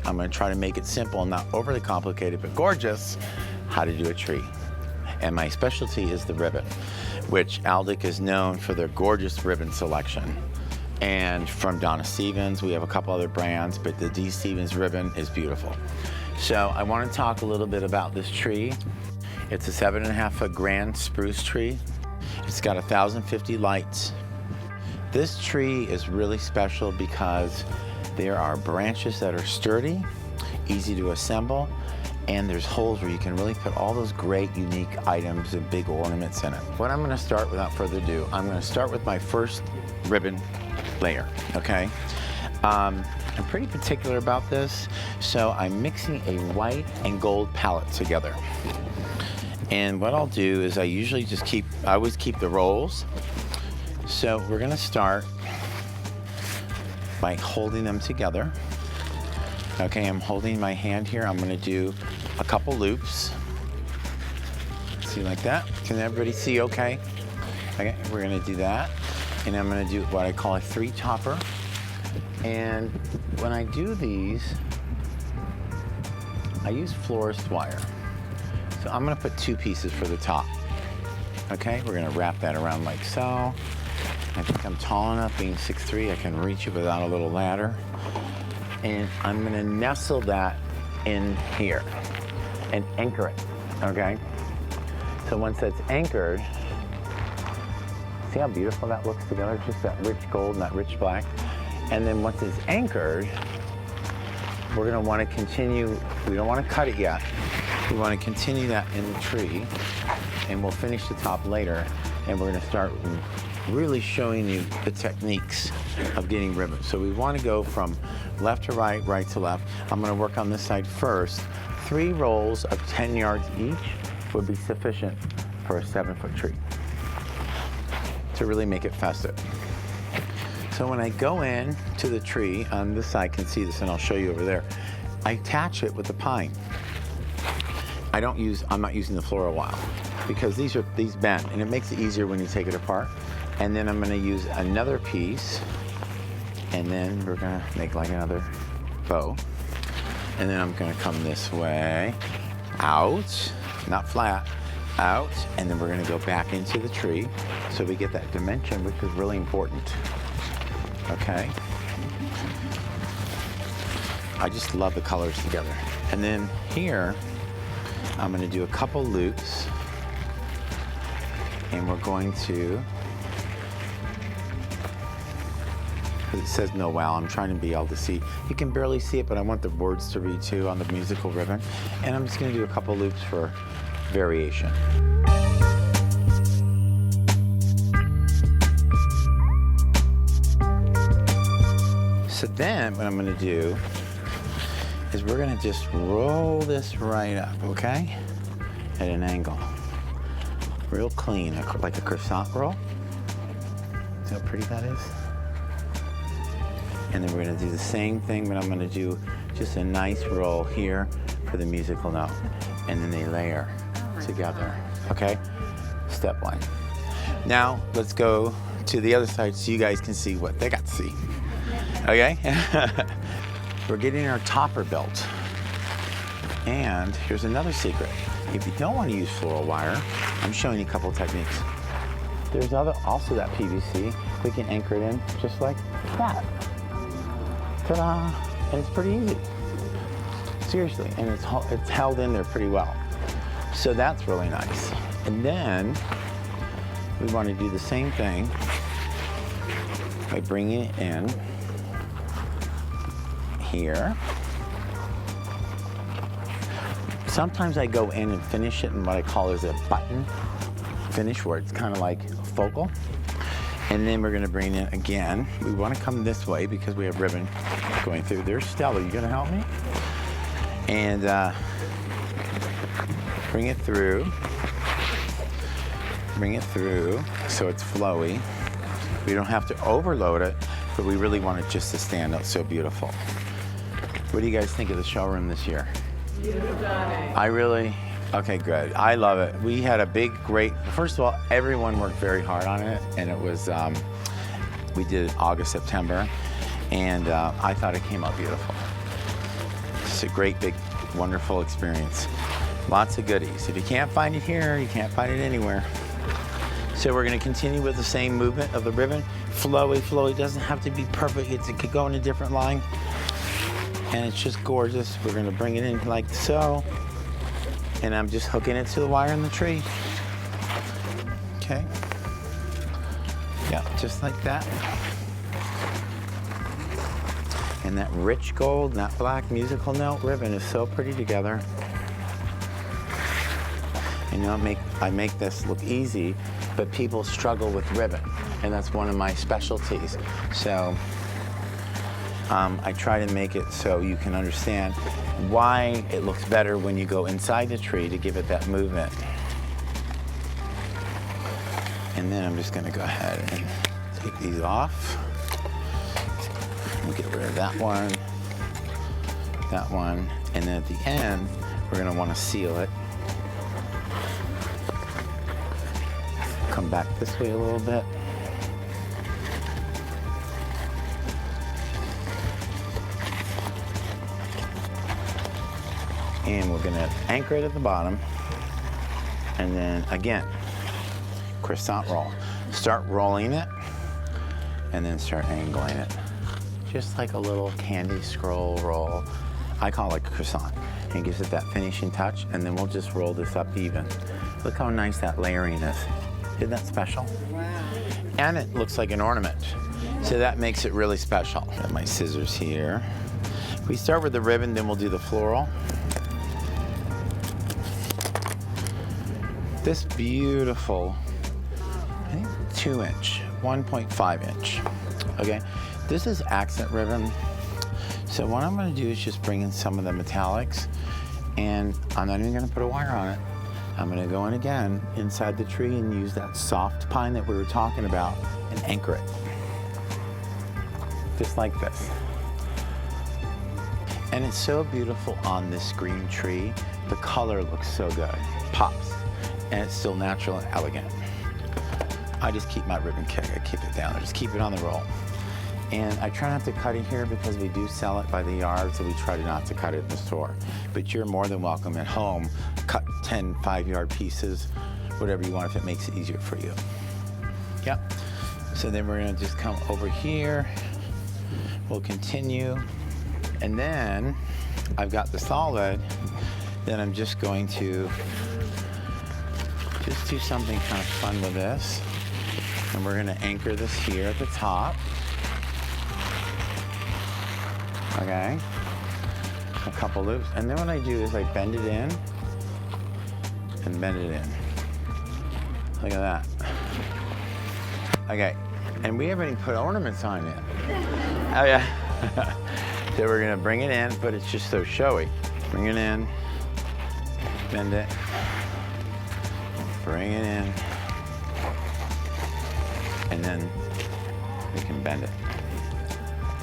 I'm going to try to make it simple and not overly complicated, but gorgeous, how to do a tree. And my specialty is the ribbon, which Aldik is known for their gorgeous ribbon selection. And from Donna Stevens, we have a couple other brands, but the D. Stevens ribbon is beautiful. So I want to talk a little bit about this tree. It's a 7.5-foot grand spruce tree. It's got 1,050 lights. This tree is really special because there are branches that are sturdy, easy to assemble, and there's holes where you can really put all those great, unique items and big ornaments in it. What I'm going to start, without further ado, I'm going to start with my first ribbon layer, okay? I'm pretty particular about this, so I'm mixing a white and gold palette together. And what I'll do is I always keep the rolls. So we're going to start by holding them together. Okay, I'm holding my hand here. I'm going to do a couple loops. See, like that? Can everybody see okay? Okay, we're going to do that. And I'm going to do what I call a 3-topper. And when I do these, I use florist wire. So I'm going to put 2 pieces for the top. Okay, we're going to wrap that around like so. I think I'm tall enough, being 6'3", I can reach it without a little ladder. And I'm going to nestle that in here and anchor it, okay? So once that's anchored, see how beautiful that looks together? Just that rich gold and that rich black. And then once it's anchored, we're going to want to continue. We don't want to cut it yet. We want to continue that in the tree, and we'll finish the top later. And we're going to start really showing you the techniques of getting ribbon. So we want to go from left to right, right to left. I'm going to work on this side first. 3 rolls of 10 yards each would be sufficient for a 7-foot tree to really make it festive. So when I go in to the tree, on this side, I can see this, and I'll show you over there, I attach it with the pine. I'm not using the floral wire because these bend, and it makes it easier when you take it apart. And then I'm going to use another piece, and then we're going to make like another bow. And then I'm going to come this way, out, not flat, out, and then we're going to go back into the tree so we get that dimension, which is really important. Okay? I just love the colors together. And then here, I'm going to do a couple loops, and we're going to, it says Noel, I'm trying to be able to see. You can barely see it, but I want the words to read too on the musical ribbon. And I'm just going to do a couple loops for variation. So then what I'm going to do is we're going to just roll this right up, okay? At an angle. Real clean, like a croissant roll. See how pretty that is? And then we're going to do the same thing, but I'm going to do just a nice roll here for the musical note. And then they layer together, okay? Step 1. Now, let's go to the other side so you guys can see what they got to see. Okay? We're getting our topper built. And here's another secret. If you don't want to use floral wire, I'm showing you a couple techniques. There's also that PVC. We can anchor it in just like that. Ta-da! And it's pretty easy. Seriously, and it's held in there pretty well. So that's really nice. And then we want to do the same thing by bringing it in here. Sometimes I go in and finish it in what I call is a button finish, where it's kind of like focal. And then we're going to bring it again. We want to come this way because we have ribbon going through. There's Stella. You going to help me? And bring it through. Bring it through so it's flowy. We don't have to overload it, but we really want it just to stand out so beautiful. What do you guys think of the showroom this year? Okay, good. I love it. We had a great, first of all, everyone worked very hard on it, and it was, we did it August, September, and I thought it came out beautiful. It's a great, big, wonderful experience. Lots of goodies. If you can't find it here, you can't find it anywhere. So we're going to continue with the same movement of the ribbon. Flowy, flowy. It doesn't have to be perfect. It could go in a different line. And it's just gorgeous. We're going to bring it in like so. And I'm just hooking it to the wire in the tree. Okay. Yeah, just like that. And that rich gold, that black musical note ribbon is so pretty together. You know, I make this look easy, but people struggle with ribbon, and that's one of my specialties. So I try to make it so you can understand why it looks better when you go inside the tree to give it that movement. And then I'm just going to go ahead and take these off. We'll get rid of that one, and then at the end, we're going to want to seal it. Come back this way a little bit. And we're going to anchor it at the bottom. And then again, croissant roll. Start rolling it, and then start angling it. Just like a little candy scroll roll. I call it croissant. And it gives it that finishing touch, and then we'll just roll this up even. Look how nice that layering is. Isn't that special? Wow. And it looks like an ornament. So that makes it really special. Got my scissors here. We start with the ribbon, then we'll do the floral. This beautiful, I think 2-inch, 1.5 inch, okay? This is accent ribbon. So what I'm gonna do is just bring in some of the metallics, and I'm not even gonna put a wire on it. I'm gonna go in again inside the tree and use that soft pine that we were talking about and anchor it. Just like this. And it's so beautiful on this green tree. The color looks so good, pops. And it's still natural and elegant. I just keep my ribbon keg, I keep it down, I just keep it on the roll. And I try not to cut it here because we do sell it by the yard, so we try not to cut it in the store. But you're more than welcome at home, cut 10 5-yard pieces, whatever you want if it makes it easier for you. Yep. So then we're gonna just come over here, we'll continue. And then I've got the solid, then I'm just going to just do something kind of fun with this. And we're gonna anchor this here at the top. Okay, a couple loops. And then what I do is I bend it in and bend it in. Look at that. Okay, and we haven't even put ornaments on yet. Oh yeah. So we're gonna bring it in, but it's just so showy. Bring it in, bend it, bring it in, and then we can bend it,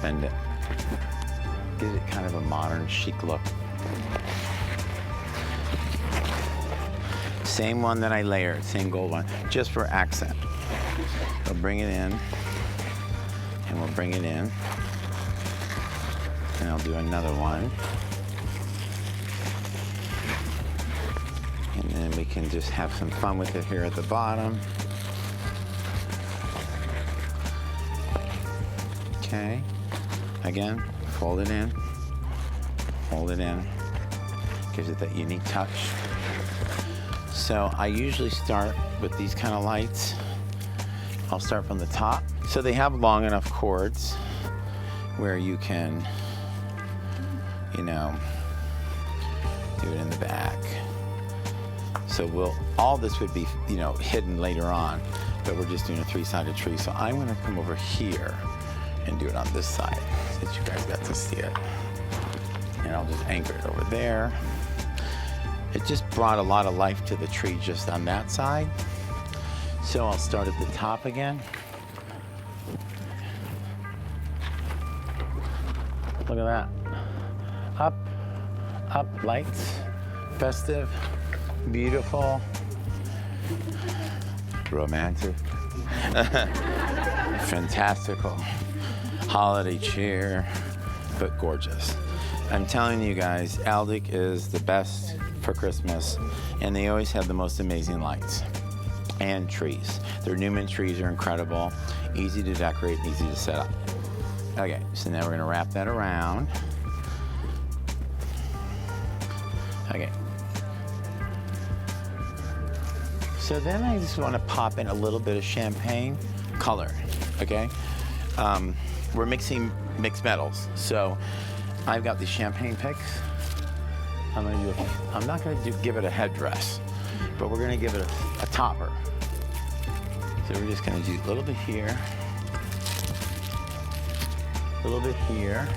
bend it. Gives it kind of a modern chic look. Same one that I layered, same gold one, just for accent. We'll bring it in, and we'll bring it in, and I'll do another one. And then we can just have some fun with it here at the bottom. Okay, again, fold it in, hold it in, gives it that unique touch. So I usually start with these kind of lights. I'll start from the top. So they have long enough cords where you can, you know, do it in the back. So all this would be, you know, hidden later on, but we're just doing a 3-sided tree. So I'm gonna come over here and do it on this side, since you guys got to see it. And I'll just anchor it over there. It just brought a lot of life to the tree just on that side. So I'll start at the top again. Look at that. Up, up, lights, festive, beautiful, romantic, fantastical, holiday cheer, but gorgeous. I'm telling you guys, Aldik is the best for Christmas, and they always have the most amazing lights and trees. Their Newman trees are incredible, easy to decorate, easy to set up. Okay, so now we're gonna wrap that around. Okay. So then I just want to pop in a little bit of champagne color, okay? We're mixing mixed metals. So I've got these champagne picks. I'm not gonna give it a headdress, but we're gonna give it a topper. So we're just gonna do a little bit here, a little bit here.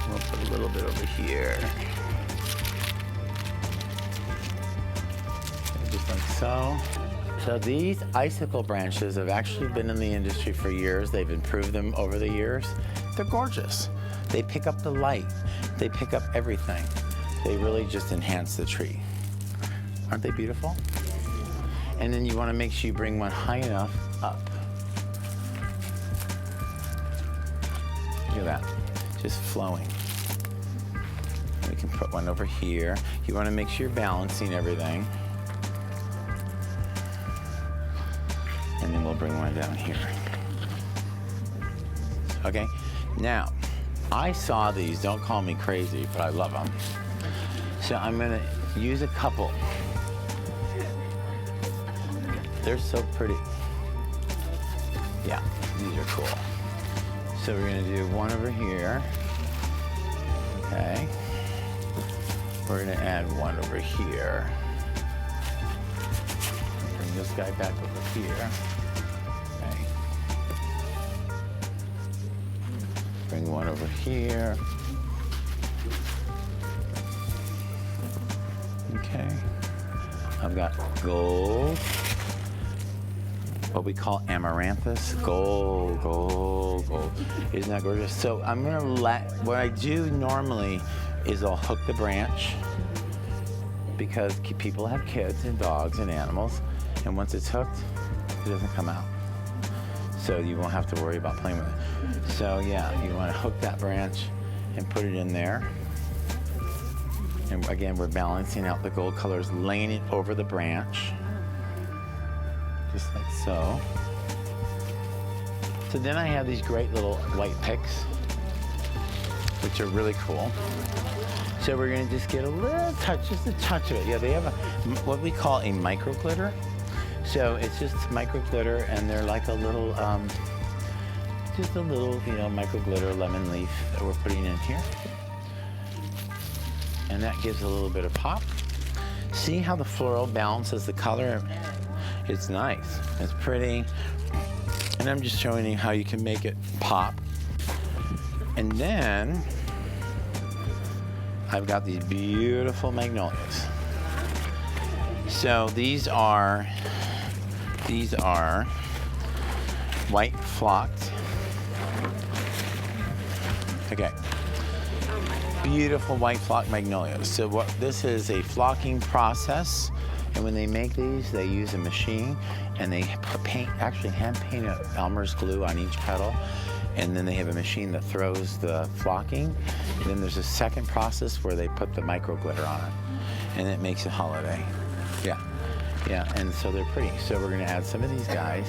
We'll put a little bit over here. Just like so. So these icicle branches have actually been in the industry for years. They've improved them over the years. They're gorgeous. They pick up the light. They pick up everything. They really just enhance the tree. Aren't they beautiful? And then you want to make sure you bring one high enough up. Look at that, just flowing. We can put one over here. You want to make sure you're balancing everything. And then we'll bring one down here. Okay, now, I saw these, don't call me crazy, but I love them. So I'm gonna use a couple. They're so pretty. Yeah, these are cool. So we're gonna do one over here. Okay. We're gonna add one over here. Bring this guy back over here. Okay. Bring one over here. Okay. I've got gold. What we call amaranthus. Gold, gold, gold. Isn't that gorgeous? So I'm gonna what I do normally is I'll hook the branch because people have kids and dogs and animals, and once it's hooked, it doesn't come out. So you won't have to worry about playing with it. So yeah, you wanna hook that branch and put it in there. And again, we're balancing out the gold colors, laying it over the branch. Just like so. So then I have these great little white picks, which are really cool. So we're gonna just get a little touch, just a touch of it. Yeah, they have what we call a micro glitter. So it's just micro glitter, and they're like a little, just a little, micro glitter lemon leaf that we're putting in here. And that gives a little bit of pop. See how the floral balances the color? It's nice, it's pretty. And I'm just showing you how you can make it pop. And then, I've got these beautiful magnolias. So these are white flocked. Okay. Beautiful white flock magnolias. So this is a flocking process, and when they make these, they use a machine, and they actually hand paint Elmer's glue on each petal, and then they have a machine that throws the flocking. And then there's a second process where they put the micro glitter on it, and it makes a holiday. Yeah, and so they're pretty. So we're gonna add some of these guys.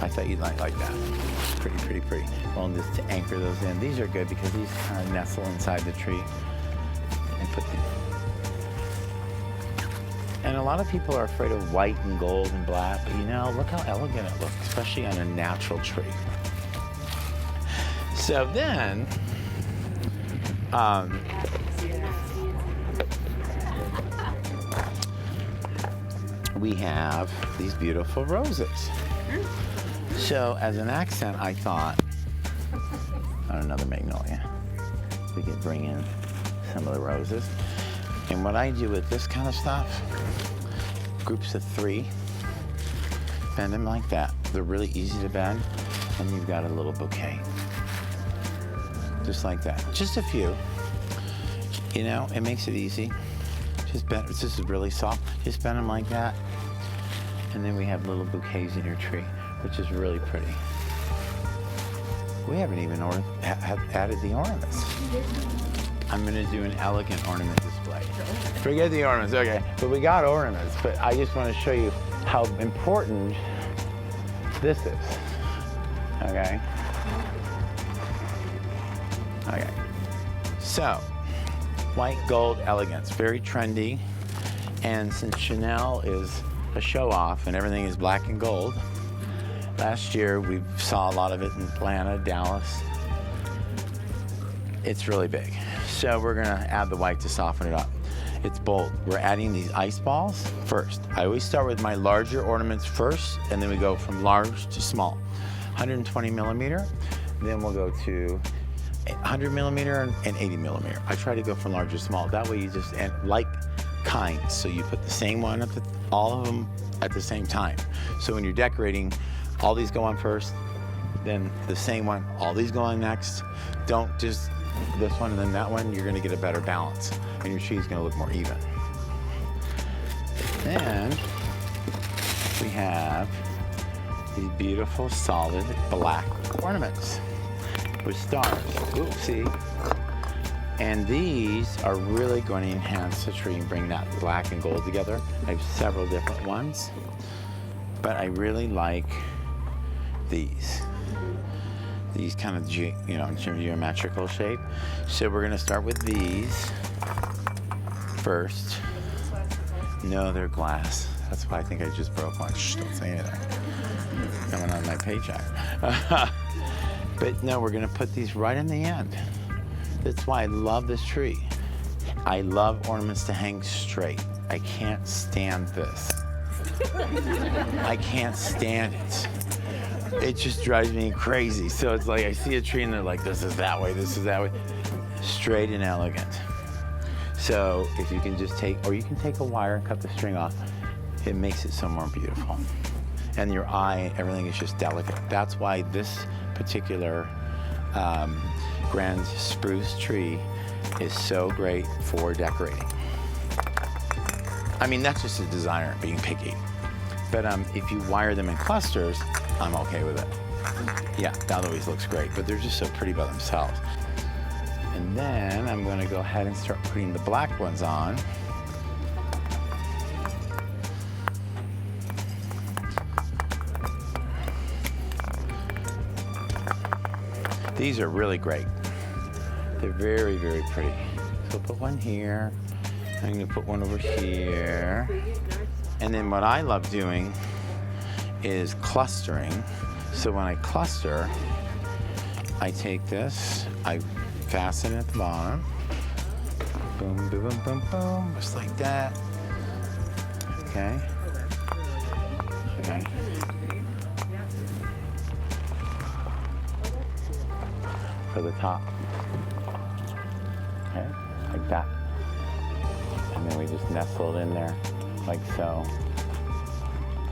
I thought you'd like that. Pretty, pretty, pretty. Well, just to anchor those in. These are good because these kind of nestle inside the tree. And a lot of people are afraid of white and gold and black, but look how elegant it looks, especially on a natural tree. So then, we have these beautiful roses. So as an accent, I thought on another magnolia, we could bring in some of the roses. And what I do with this kind of stuff, groups of 3, bend them like that. They're really easy to bend, and you've got a little bouquet. Just like that. Just a few. It makes it easy. Just bend, this is really soft. Just bend them like that. And then we have little bouquets in your tree, which is really pretty. We haven't even added the ornaments. I'm gonna do an elegant ornament display. Forget the ornaments, okay. But we got ornaments, but I just wanna show you how important this is, okay? Okay, so, white gold elegance, very trendy. And since Chanel is a show-off and everything is black and gold, last year we saw a lot of it in Atlanta, Dallas. It's really big. So we're gonna add the white to soften it up. It's bold. We're adding these ice balls first. I always start with my larger ornaments first, and then we go from large to small. 120 millimeter, then we'll go to 100 millimeter and 80 millimeter. I try to go from large to small. That way you just, and like kinds. So you put the same one, all of them at the same time. So when you're decorating, all these go on first, then the same one, all these go on next. Don't just this one and then that one. You're gonna get a better balance and your tree is gonna look more even. And we have these beautiful solid black ornaments with stars. Ooh, see? And these are really going to enhance the tree and bring that black and gold together. I have several different ones, but I really like these. These kind of, geometrical shape. So we're gonna start with these first. No, they're glass. That's why I think I just broke one. Shh, don't say anything. Coming on my paycheck. But no, we're gonna put these right in the end. That's why I love this tree. I love ornaments to hang straight. I can't stand this. I can't stand it. It just drives me crazy. So it's like I see a tree and they're like, this is that way, this is that way. Straight and elegant. So if you can just take, or you can take a wire and cut the string off, it makes it so more beautiful. And your eye, everything is just delicate. That's why this particular grand spruce tree is so great for decorating. I mean, that's just a designer being picky. But if you wire them in clusters, I'm okay with it. Yeah, that always looks great, but they're just so pretty by themselves. And then I'm gonna go ahead and start putting the black ones on. These are really great. They're very, very pretty. So I'll put one here. I'm gonna put one over here. And then what I love doing is clustering. So when I cluster, I take this, I fasten it at the bottom. Boom, boom, boom, boom, boom, just like that. Okay. Okay. For the top. Okay, like that. And then we just nestle it in there, like so.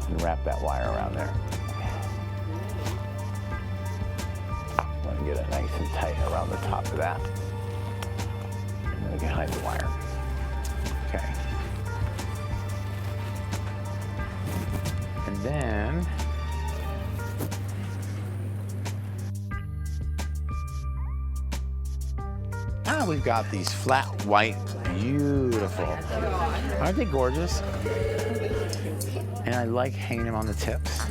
And wrap that wire around there. Want to get it nice and tight around the top of that. And then we can hide the wire. Okay. And then we've got these flat white, beautiful. Aren't they gorgeous? And I like hanging them on the tips.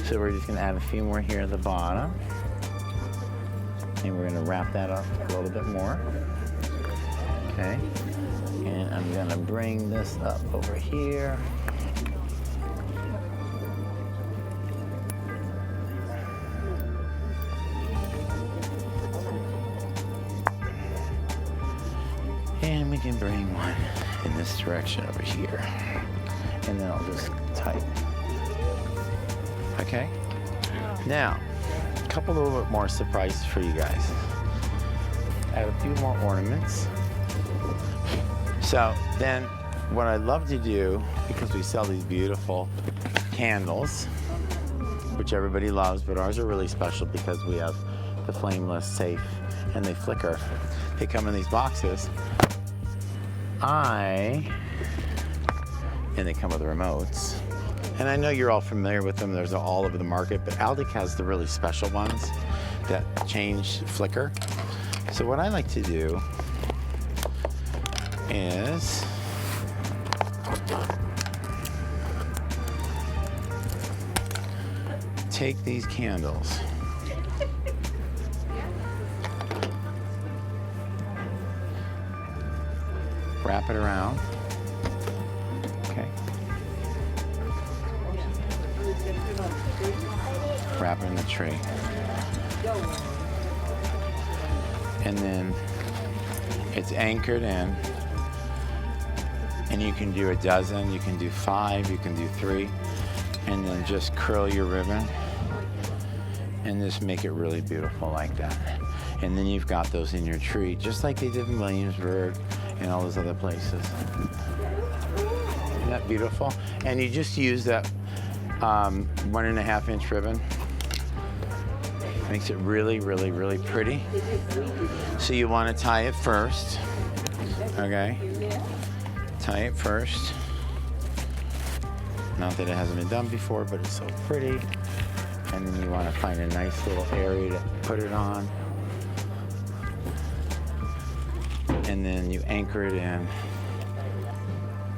So we're just gonna add a few more here at the bottom. And we're gonna wrap that up a little bit more. Okay. And I'm gonna bring this up over here. And we can bring one in this direction over here. And then I'll just tighten. Okay? Now, a couple little bit more surprises for you guys. Add a few more ornaments. So then what I love to do, because we sell these beautiful candles, which everybody loves, but ours are really special because we have the flameless, safe, and they flicker. They come in these boxes. And they come with remotes. And I know you're all familiar with them. There's all over the market, but Aldik has the really special ones that change flicker. So what I like to do is take these candles, wrap it around, okay, wrap it in the tree, and then it's anchored in, and you can do a dozen, you can do 5, you can do 3, and then just curl your ribbon and just make it really beautiful like that. And then you've got those in your tree, just like they did in Williamsburg and all those other places. Isn't that beautiful? And you just use that 1.5 inch ribbon. Makes it really, really, really pretty. So you want to tie it first, okay? Tie it first. Not that it hasn't been done before, but it's so pretty. And then you want to find a nice little area to put it on. And then you anchor it in.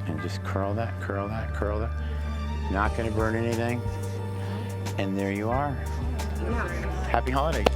And just curl that, curl that, curl that. Not going to burn anything. And there you are. Happy holidays.